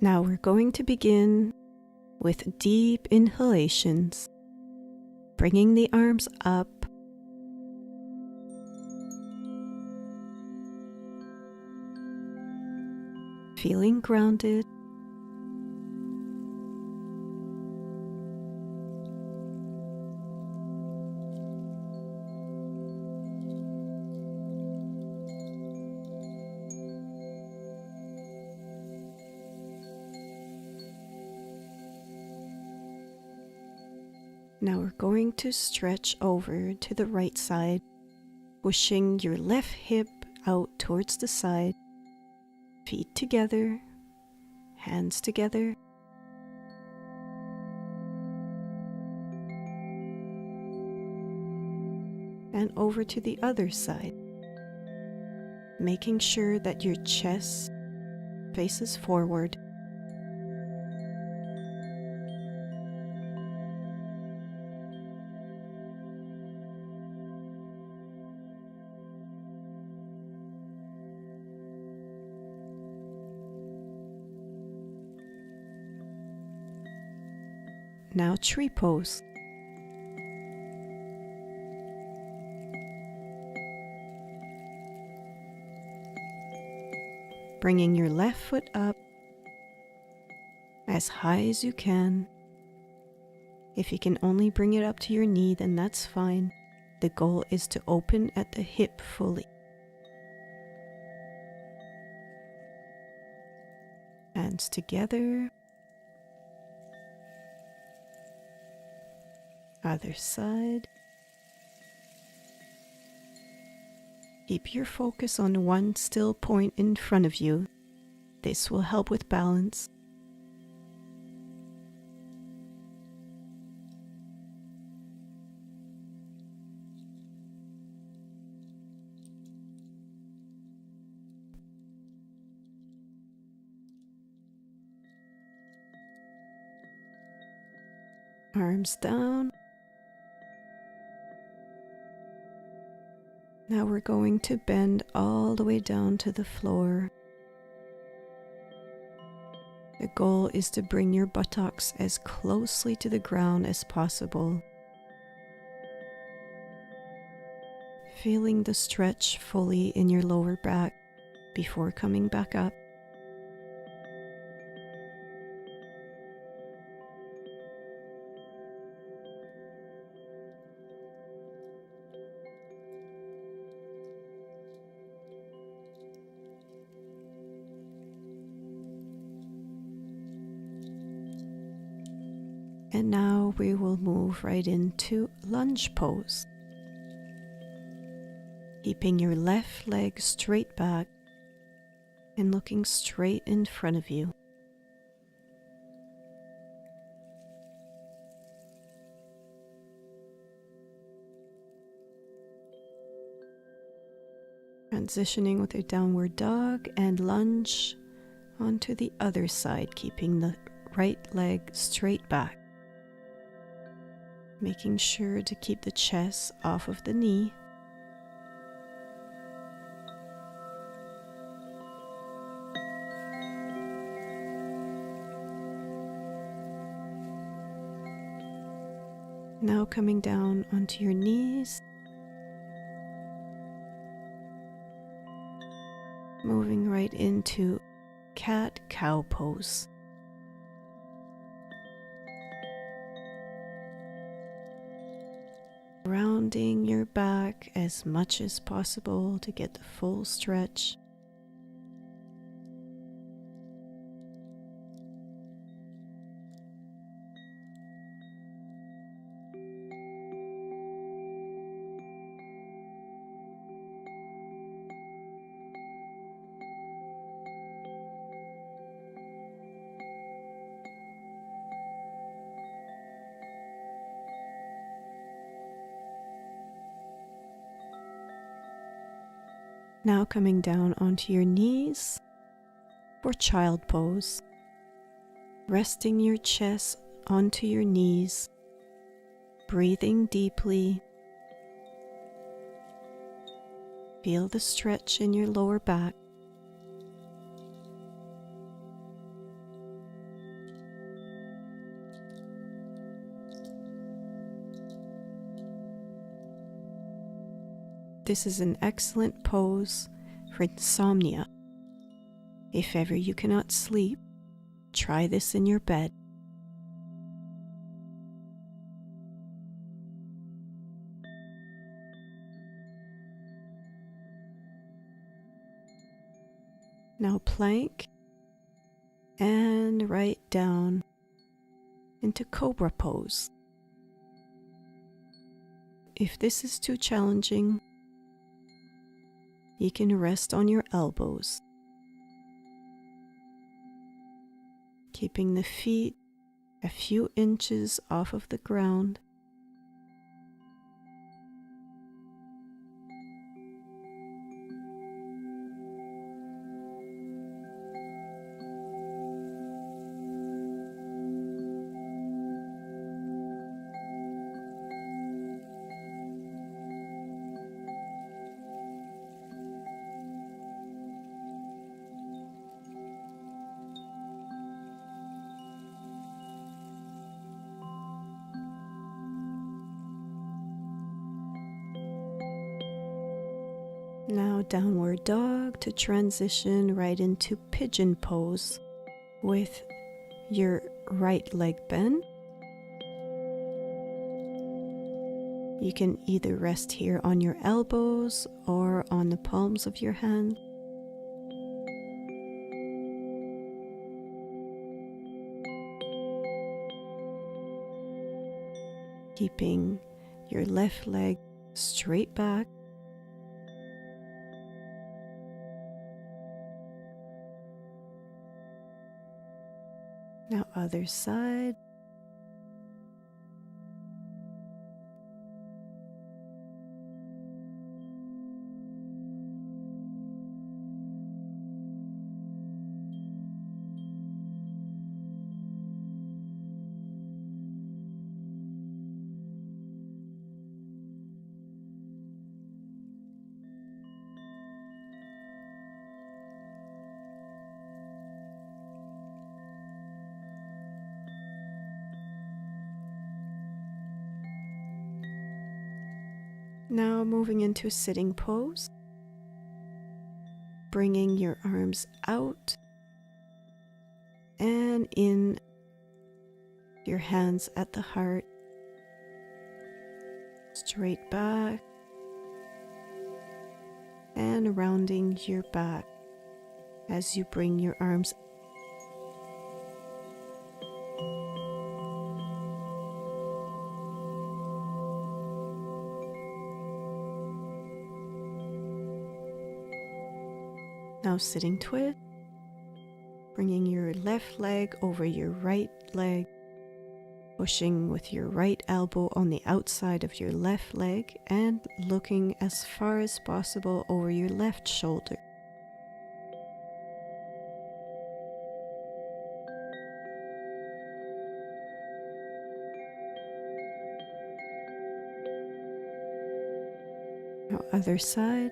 Now we're going to begin with deep inhalations, bringing the arms up, feeling grounded, Now we're going to stretch over to the right side, pushing your left hip out towards the side, feet together, hands together. And over to the other side, making sure that your chest faces forward. Now tree pose. Bringing your left foot up as high as you can. If you can only bring it up to your knee, then that's fine. The goal is to open at the hip fully. Hands together. Other side. Keep your focus on one still point in front of you. This will help with balance. Arms down. Now we're going to bend all the way down to the floor. The goal is to bring your buttocks as closely to the ground as possible. Feeling the stretch fully in your lower back before coming back up. And now we will move right into lunge pose. Keeping your left leg straight back and looking straight in front of you. Transitioning with your downward dog and lunge onto the other side, keeping the right leg straight back. Making sure to keep the chest off of the knee. Now coming down onto your knees. Moving right into cat-cow pose. Rounding your back as much as possible to get the full stretch. Now coming down onto your knees for child pose. Resting your chest onto your knees, breathing deeply. Feel the stretch in your lower back. This is an excellent pose for insomnia. If ever you cannot sleep, try this in your bed. Now plank and right down into Cobra pose. If this is too challenging, you can rest on your elbows, keeping the feet a few inches off of the ground. Now downward dog to transition right into pigeon pose with your right leg bent. You can either rest here on your elbows or on the palms of your hand. Keeping your left leg straight back. Now other side. Now moving into a sitting pose, bringing your arms out and in, your hands at the heart, straight back and rounding your back as you bring your arms. Now sitting twist, bringing your left leg over your right leg, pushing with your right elbow on the outside of your left leg and looking as far as possible over your left shoulder. Now other side.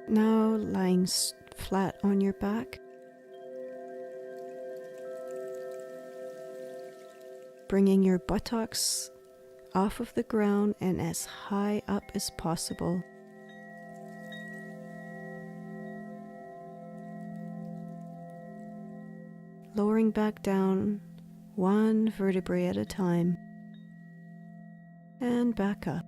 Now lying flat on your back, bringing your buttocks off of the ground and as high up as possible. Lowering back down one vertebrae at a time and back up.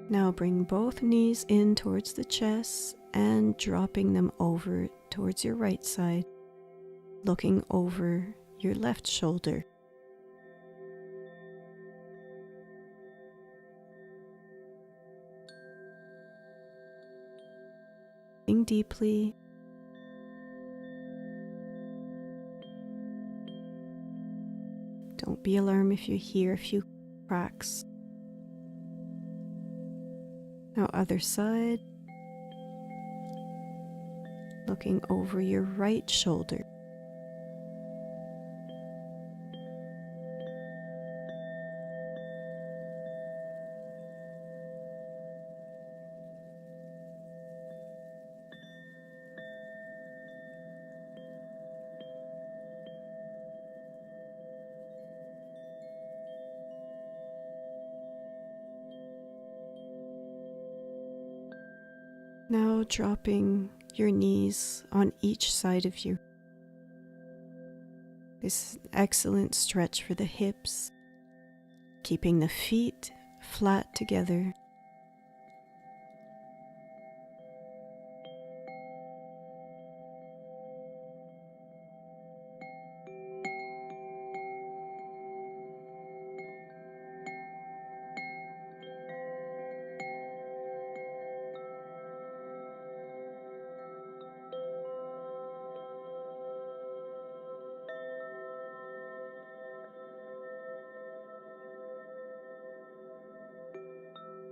Now bring both knees in towards the chest and dropping them over towards your right side. looking over your left shoulder. Breathing deeply. Don't be alarmed if you hear a few cracks. Now other side. Looking over your right shoulder. Now dropping your knees on each side of you. This is an excellent stretch for the hips, keeping the feet flat together.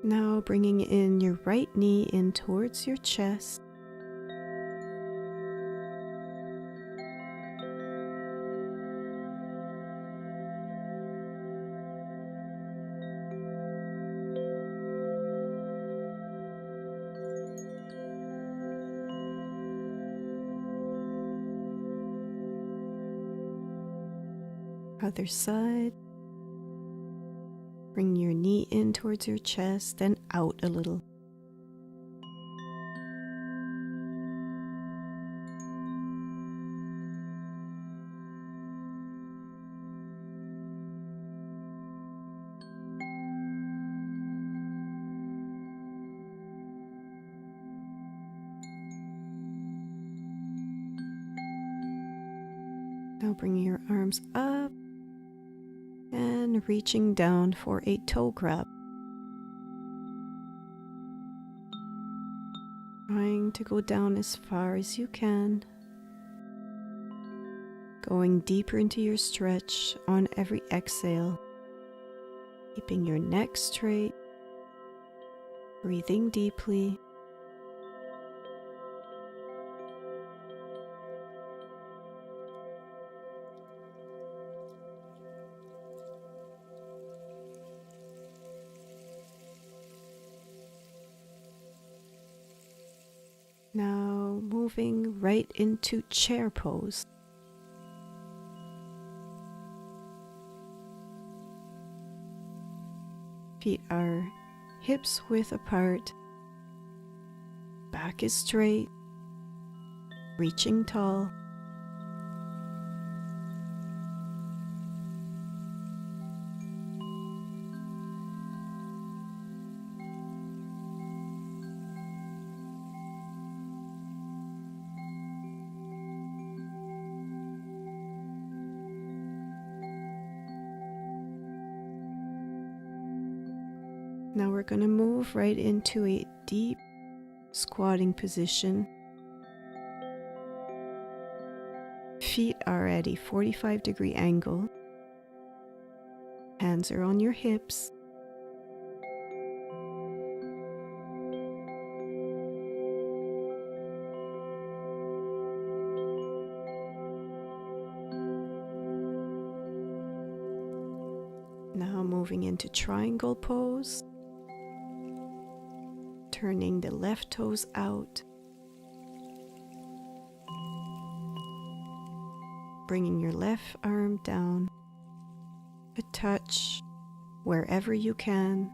Now bringing in your right knee in towards your chest. Other side. Bring your knee in towards your chest, then out a little. Now bring your arms up and reaching down for a toe grab. Trying to go down as far as you can. Going deeper into your stretch on every exhale. Keeping your neck straight. Breathing deeply. Now moving right into chair pose. Feet are hips width apart. Back is straight. Reaching tall. Now we're going to move right into a deep squatting position. Feet are at a 45-degree angle. Hands are on your hips. Now moving into triangle pose. Turning the left toes out. Bringing your left arm down. A touch wherever you can.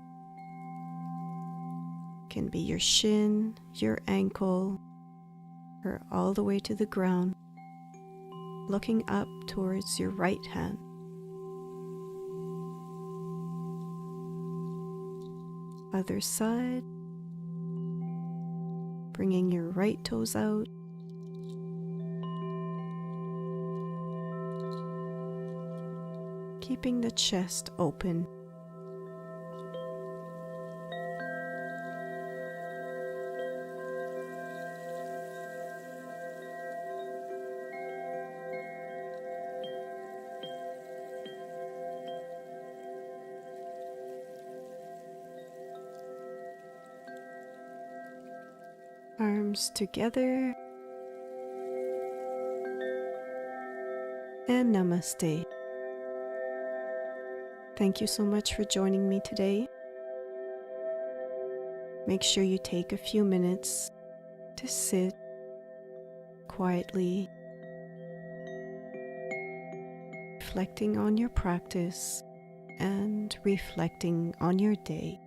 Can be your shin, your ankle, or all the way to the ground. Looking up towards your right hand. Other side. Bringing your right toes out. keeping the chest open. Arms together, and namaste. Thank you so much for joining me today. Make sure you take a few minutes to sit quietly, reflecting on your practice and reflecting on your day.